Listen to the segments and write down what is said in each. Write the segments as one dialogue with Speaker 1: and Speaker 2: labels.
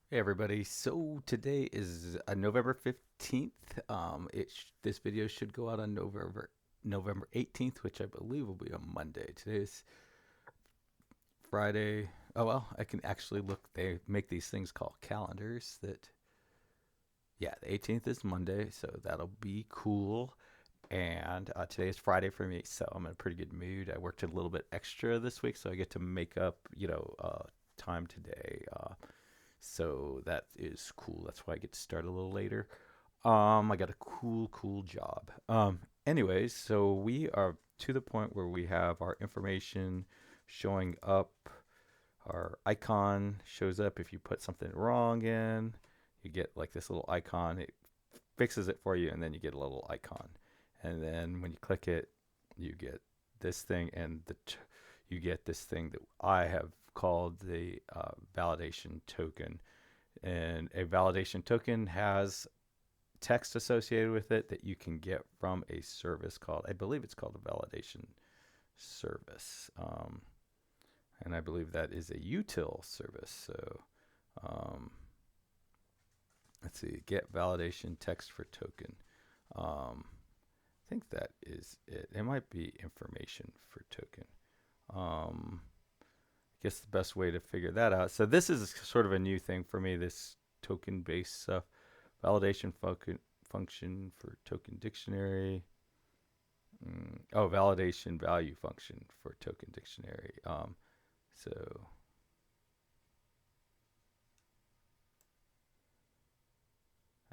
Speaker 1: Hey everybody, so today is November 15th. This video should go out on November 18th, which I believe will be a Monday. Today's Friday. Oh well, I can actually look. They make these things called calendars that yeah, the 18th is Monday, so that'll be cool. And today is Friday for me, so I'm in a pretty good mood. I worked a little bit extra this week, so I get to make up, time today. So that is cool. That's why I get to start a little later. I got a cool job. Anyways, so we are to the point where we have our information showing up. Our icon shows up if you put something wrong in. You get like this little icon. It fixes it for you, and then you get a little icon. And then when you click it, you get this thing, and you get this thing that I have called the validation token. And a validation token has text associated with it that you can get from a service called, I believe it's called a validation service. And I believe that is a util service. So um, let's see, get validation text for token. I think that is it. It might be information for token. Um, I guess the best way to figure that out. So this is sort of a new thing for me. This token based stuff, validation function for token dictionary. Oh, validation value function for token dictionary. So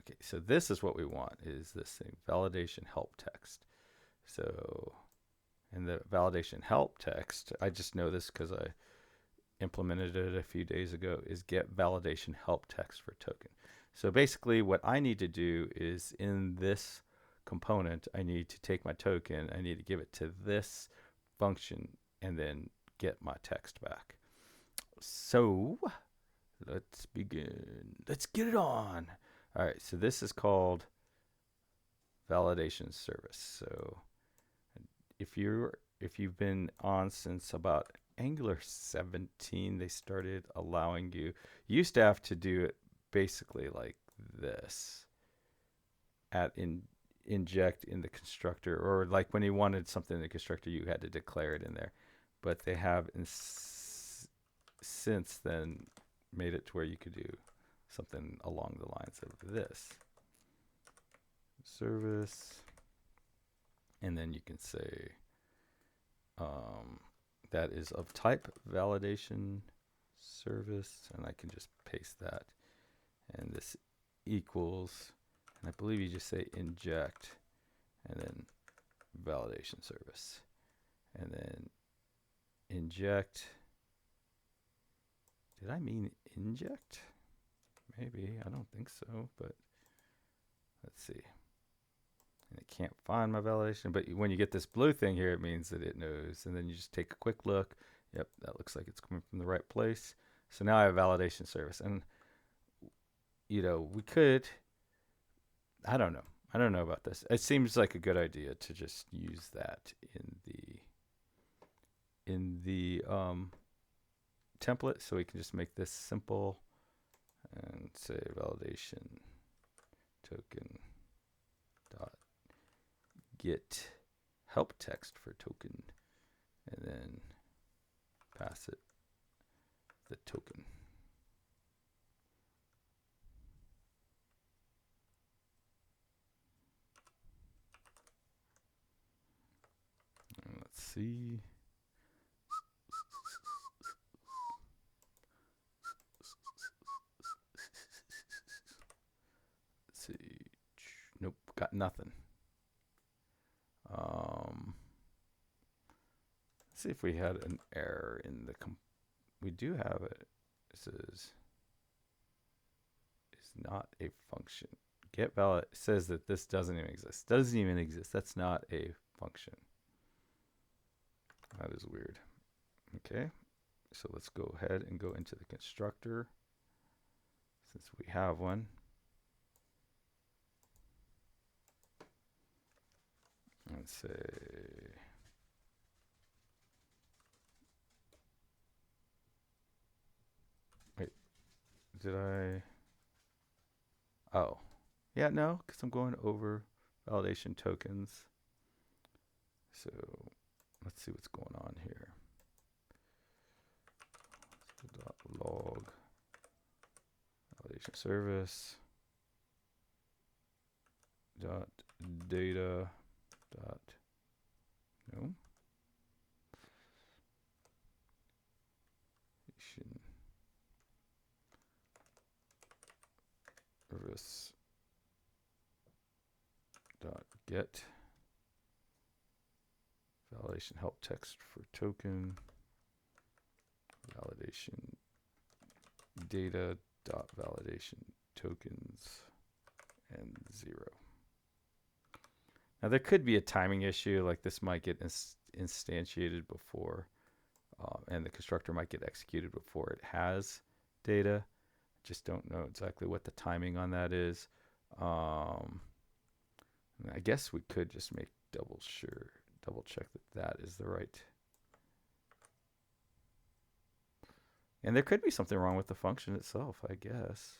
Speaker 1: okay, so this is what we want is this thing validation help text. So in the validation help text, I just know this because I implemented it a few days ago, is get validation help text for token. So basically what I need to do is in this component, I need to take my token, I need to give it to this function and then get my text back. So let's begin. Let's get it on. All right, so this is called validation service. So if you've been on since about Angular 17, they started allowing you used to have to do it basically like this at inject in the constructor, or like when you wanted something in the constructor, you had to declare it in there. But they have since then made it to where you could do something along the lines of this service, and then you can say um, that is of type validation service, and I can just paste that, and this equals, and I believe you just say inject and then validation service, and then inject. Did I mean inject? Maybe, I don't think so, but let's see. And it can't find my validation, but when you get this blue thing here, it means that it knows. And then you just take a quick look. Yep, that looks like it's coming from the right place. So now I have validation service. And, we could, I don't know. I don't know about this. It seems like a good idea to just use that in the template. So we can just make this simple and say validation token dot get help text for token, and then pass it the token. And let's see. Let's see. Nope, got nothing. Let's see if we had an error in the. We do have it. This is not a function. Get valid says that this doesn't even exist. Doesn't even exist. That's not a function. That is weird. Okay, so let's go ahead and go into the constructor since we have one. Let's say wait, did I? Oh, yeah, no, because I'm going over validation tokens. So let's see what's going on here. Dot log validation service dot data dot no service dot get validation help text for token validation data dot validation tokens and 0. Now there could be a timing issue, like this might get instantiated before, and the constructor might get executed before it has data. Just don't know exactly what the timing on that is. I guess we could just make double check that that is the right. And there could be something wrong with the function itself, I guess.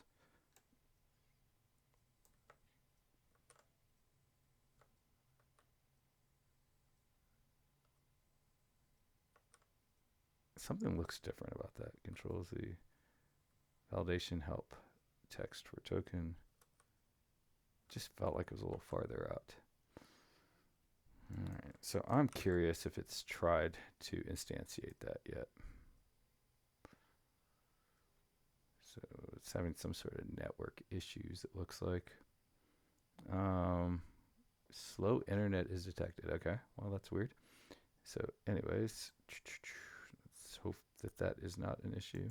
Speaker 1: Something looks different about that. Control Z. Validation help text for token. Just felt like it was a little farther out. All right, so I'm curious if it's tried to instantiate that yet. So it's having some sort of network issues, it looks like. Slow internet is detected. Okay, well, that's weird. So anyways, let's hope that that is not an issue.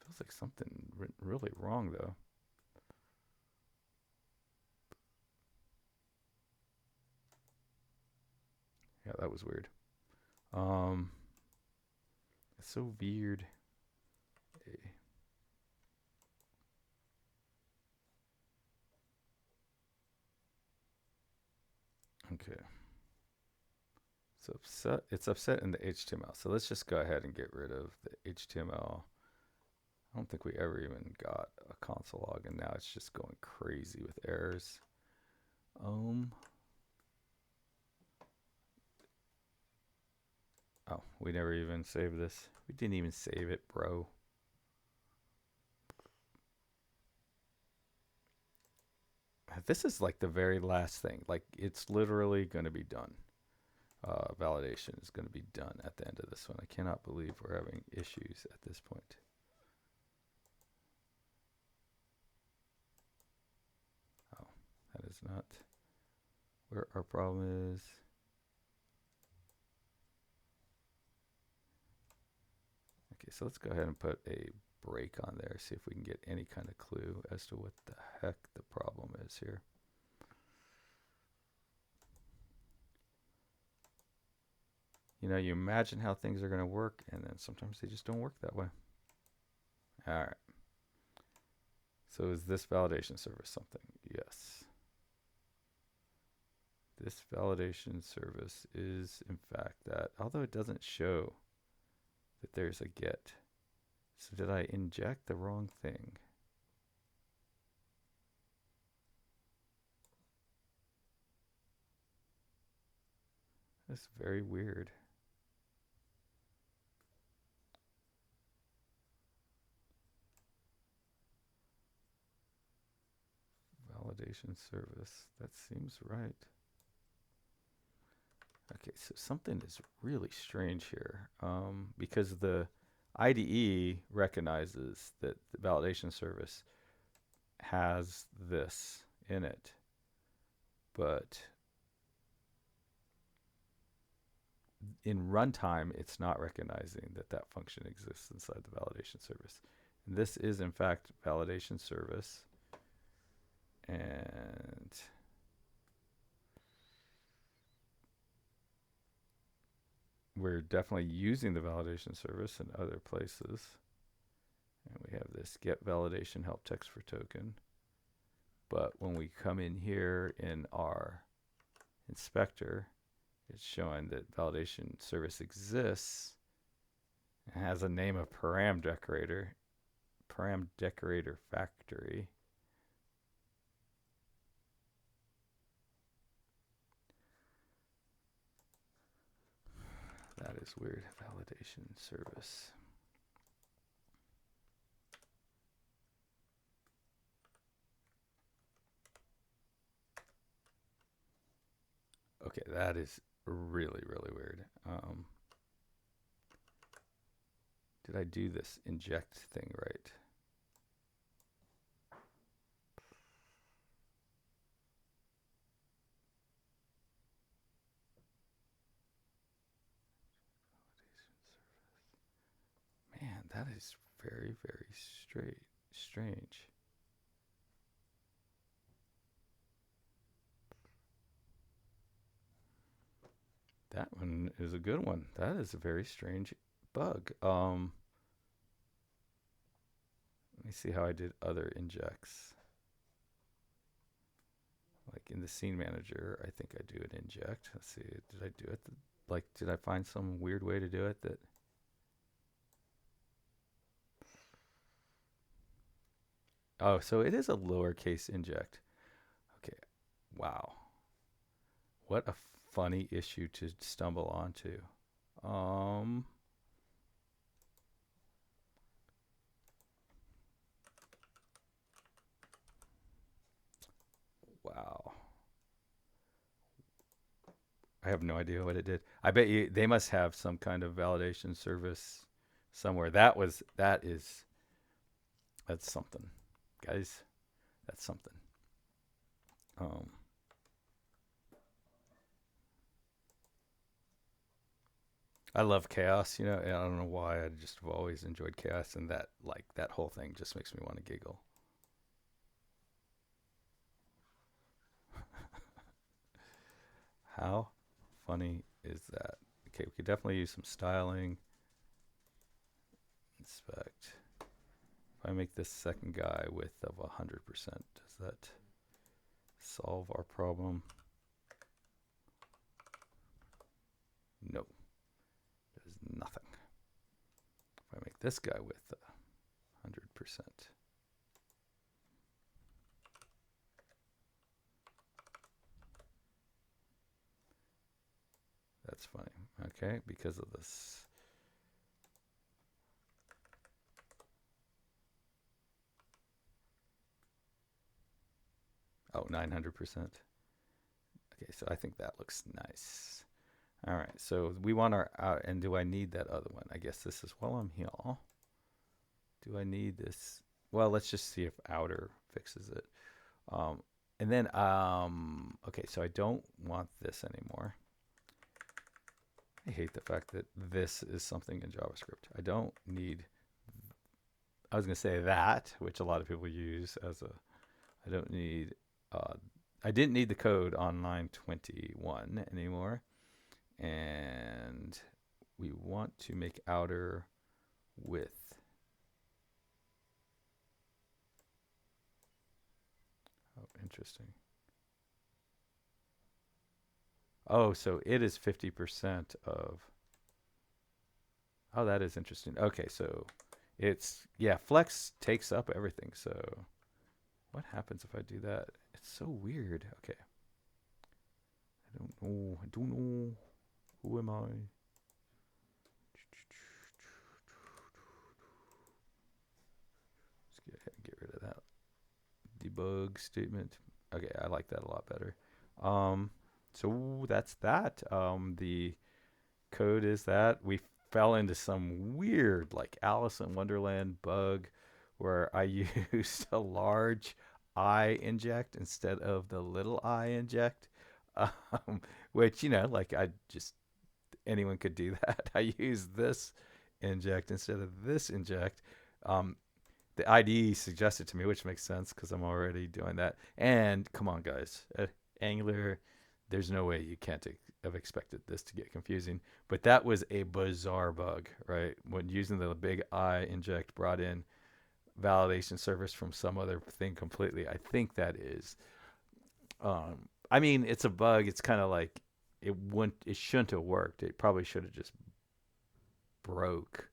Speaker 1: Feels like something really wrong, though. Yeah, that was weird. It's so weird. Okay. So it's upset in the HTML. So let's just go ahead and get rid of the HTML. I don't think we ever even got a console log, and now it's just going crazy with errors. Oh, we never even saved this. We didn't even save it, bro. This is like the very last thing. Like, it's literally going to be done. Validation is going to be done at the end of this one. I cannot believe we're having issues at this point. Oh, that is not where our problem is. Okay, so let's go ahead and put a break on there, see if we can get any kind of clue as to what the heck the problem is here. You know, you imagine how things are going to work, and then sometimes they just don't work that way. All right. So is this validation service something? Yes. This validation service is, in fact, that, although it doesn't show that there's a get. So did I inject the wrong thing? That's very weird. Validation service. That seems right. Okay, so something is really strange here, because the IDE recognizes that the validation service has this in it, but in runtime, it's not recognizing that that function exists inside the validation service. And this is, in fact, validation service. And we're definitely using the validation service in other places. And we have this get validation help text for token. But when we come in here in our inspector, it's showing that validation service exists and has a name of param decorator, param decorator factory. That is weird. Validation service. Okay, that is really, really weird. Did I do this inject thing right? Man, that is very, very strange. That one is a good one. That is a very strange bug. Let me see how I did other injects. Like in the scene manager, I think I do an inject. Let's see, did I do it? Like, did I find some weird way to do it that? Oh, so it is a lowercase inject. Okay, wow. What a funny issue to stumble onto. Um, wow. I have no idea what it did. I bet you they must have some kind of validation service somewhere. That's something, guys. That's something. Um, I love chaos, and I don't know why. I just have always enjoyed chaos, and that whole thing just makes me want to giggle. How funny is that? Okay, we could definitely use some styling. Inspect. If I make this second guy width of 100%, does that solve our problem? No, does nothing. If I make this guy width 100%. That's funny. Okay, because of this. Oh, 900%. Okay, so I think that looks nice. All right, so we want our out, and do I need that other one? I guess this is while I'm here. Do I need this? Well, let's just see if outer fixes it. Um, and then, okay, so I don't want this anymore. I hate the fact that this is something in JavaScript. I don't need, I was going to say that, which a lot of people use as a, I don't need, I didn't need the code on line 21 anymore. And we want to make outer width. Oh, interesting. Oh, so it is 50% of. Oh, that is interesting. Okay, so it's, yeah, flex takes up everything. So what happens if I do that? It's so weird. Okay. I don't know. I don't know. Who am I? Let's go ahead and get rid of that debug statement. Okay, I like that a lot better. So that's that. The code is that we fell into some weird, like Alice in Wonderland bug where I used a large I inject instead of the little I inject, which, like I just, anyone could do that. I use this inject instead of this inject. Um, the IDE suggested to me, which makes sense because I'm already doing that. And come on, guys, Angular, there's no way you can't have expected this to get confusing. But that was a bizarre bug, right? When using the big I inject brought in validation service from some other thing completely. I think that is. I mean, it's a bug. It's kind of like it shouldn't have worked. It probably should have just broke.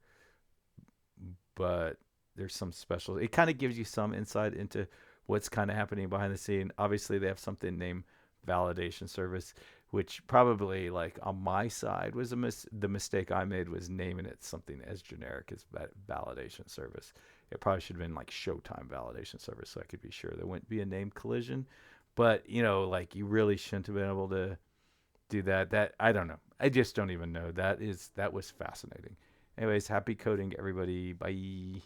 Speaker 1: But there's some special. It kind of gives you some insight into what's kind of happening behind the scene. Obviously, they have something named validation service, which probably like on my side was the mistake I made was naming it something as generic as validation service. It probably should have been like Showtime validation service, so I could be sure there wouldn't be a name collision. But like you really shouldn't have been able to do that. That I don't know. I just don't even know. That was fascinating. Anyways, happy coding, everybody. Bye.